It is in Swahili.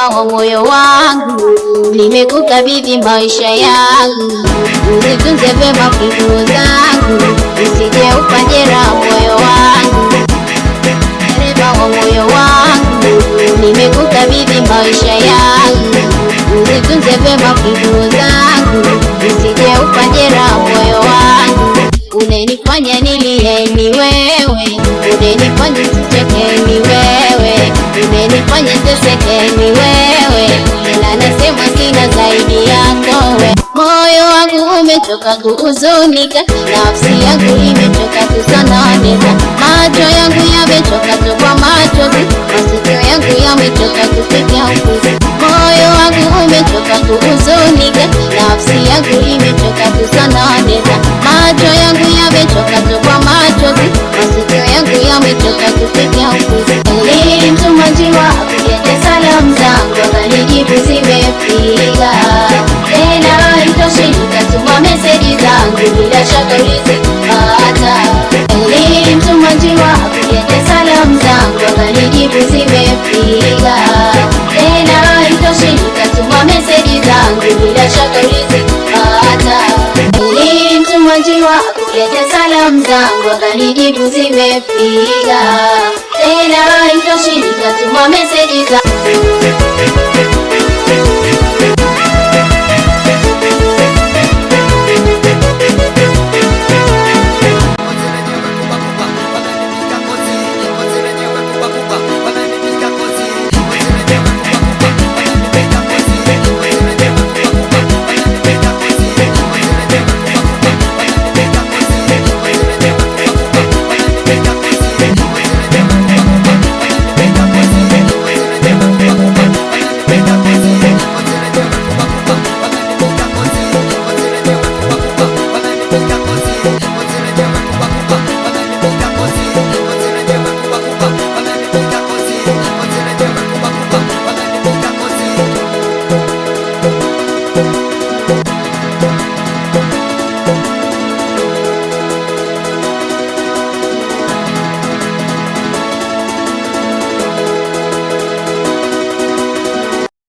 dereva wa moyo wangu, nimekukabidhi maisha yangu, unitunze vema funguo zangu, usije ukajera moyo wangu. Dereva wa moyo wangu, nimekukabidhi maisha yangu, unitunze vema funguo zangu, usije ukajera moyo wangu. Unenifanya nilie ni wewe, unenifanya sicheke ni wewe, unenifanya teseke ni wewe, ila nasema sina zaidi yako wewe. Moyo wangu umechoka kuhuzunika, nafsi yangu imechoka kusononeka, macho yangu yamechoka kutoa machozi, masikio yangu yamechoka kupiga upuzi. Moyo wangu umechoka kuhuzunika, nafsi yangu imechoka kusononeka, macho yangu yamechoka kutoa machozi, masikio yangu yamechoka kupiga upuzi. Nilimtuma njiwa akuje salamu zangu, akanijibu zimefika. Tena haitoshi nikatuma meseji zangu, bila shaka ulizipata. Nilimtuma njiwa akuje salamu zangu, akanijibu zimefika. Tena haitoshi nikatuma meseji zangu, bila shaka ulizipata. Nilimtuma njiwa akuje salamu zangu, akanijibu zimefika. Tena haitoshi nikatuma meseji zangu.